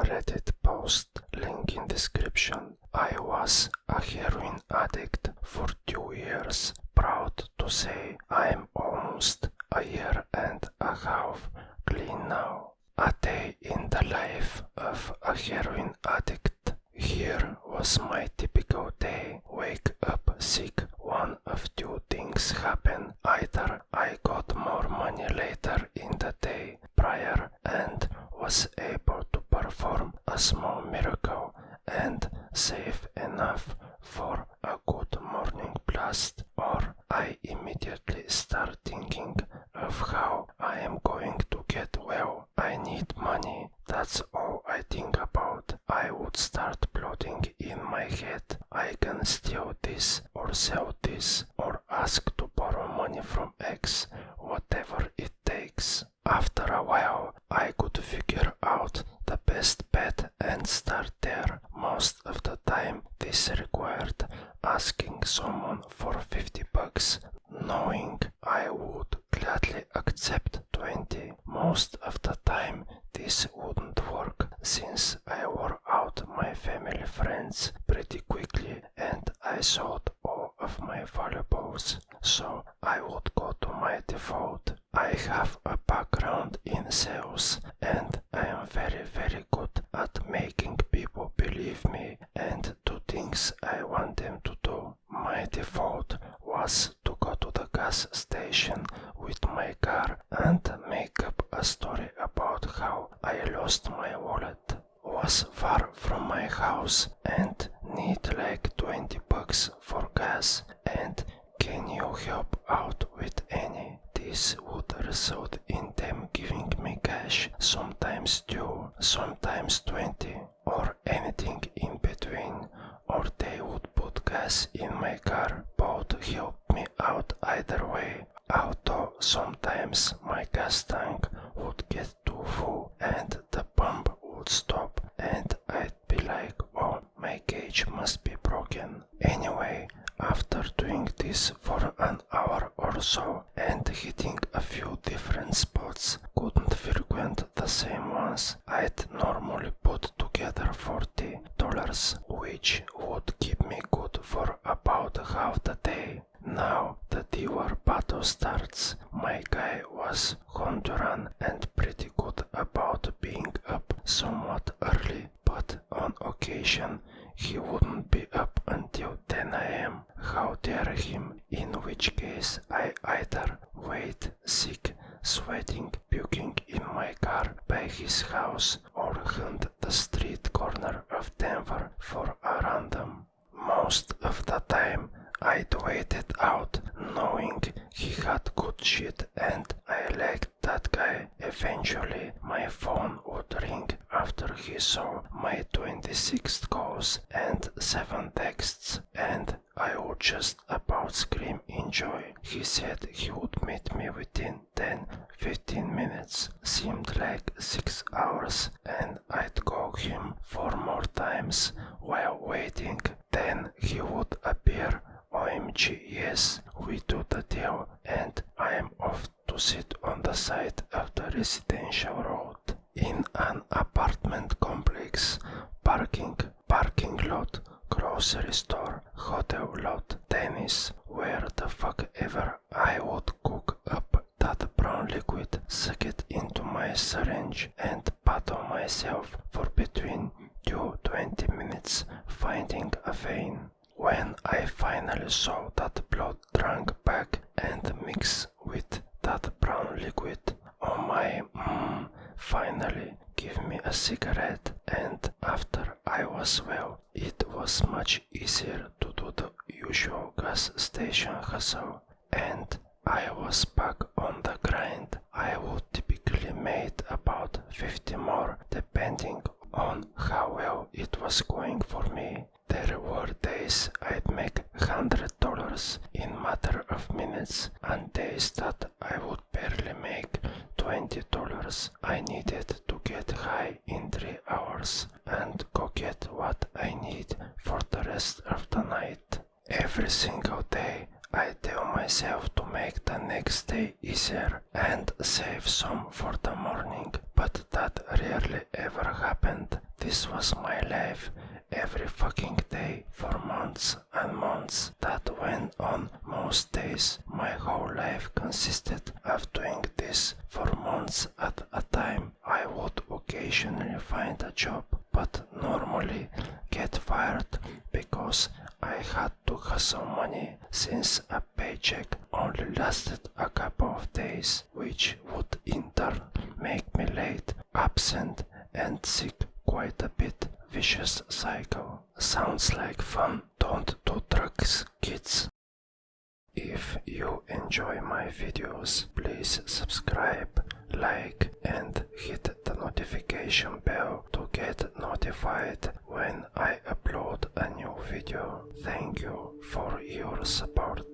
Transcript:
Reddit post, link in description. I was a heroin addict for 2 years. Proud to say I am almost a year and a half clean now. A day in the life of a heroin addict. Here was my typical day. Wake up sick. One of two things happen. Either I got more money later in the day prior and was able to perform a small miracle and save enough for a good morning blast, or I immediately start thinking of how I am going to get well. I need money. That's all I think about. I would start plotting in my head. I can steal this or sell this or ask to borrow money from X, whatever it takes. After a while, I could figure out the best bet and start there. Most of the time, this required asking someone for $50, knowing I would gladly accept 20. Most of the time, this wouldn't work since I wore out my family friends pretty quickly and I sold all of my valuables, so I would go to my default. I have a background in sales and I am very good at making people believe me and do things I want them to do. My default was to go to the gas station with my car and make up a story about how I lost my wallet, was far from my house and need like $20 for gas, and can you help out with any? This would result in them giving me cash, sometimes 2, sometimes 20, or anything in between, or they would put gas in my car. Both helped me out either way, although sometimes my gas tank would get too full and the pump would stop and I'd be like, oh, my gauge must be broken. Anyway, after doing this for an hour or so and hitting a few different spots, couldn't frequent the same ones, I'd normally put together $40, which would keep me good for about half the day. Now the dealer battle starts. My guy was Honduran and pretty good about being up somewhat early, but on occasion he wouldn't be up until 10 a.m. How dare him, in which case I either wait sick, sweating, puking in my car by his house, or hunt the street corner of Denver for a random. Most of the time I'd wait it out, knowing he had good shit and I liked that guy. Eventually my phone would ring after he saw my 26 calls and 7 texts, and I would just about scream in joy. He said he would meet me within 10-15 minutes. Seemed like 6 hours, and I'd call him 4 more times while waiting. Then he would appear. OMG, yes, we do the deal, and I am off to sit on the side of the residential road. In an apartment complex, parking lot, grocery store, hotel lot, tennis, where the fuck ever, I would cook up that brown liquid, suck it into my syringe and battle myself for between 2-20 minutes finding a vein. When I finally saw that blood drunk back and mix with that brown liquid, oh my, finally give me a cigarette, and after I was well, it was much easier to do the usual gas station hustle, and I was back on the grind. I would typically make about 50 more depending on how well it was going for me. There were days I'd make $100 in matter of minutes and days that I would barely make $20. I needed to get high in 3 hours and go get what I need for the rest of the night. Every single day I tell myself to make the next day easier and save some for the morning, but that rarely ever happened. this was my life every fucking day for months and months. That went on most days. My whole life consisted of doing this for months at a time. I would occasionally find a job, but normally get fired because I had to hustle money, since a paycheck only lasted a couple of days, which would in turn make me late, absent and sick quite a bit. Vicious cycle. Sounds like fun. Don't do drugs, kids. If you enjoy my videos, please subscribe, like and hit the notification bell to get notified when I upload a new video. Thank you for your support.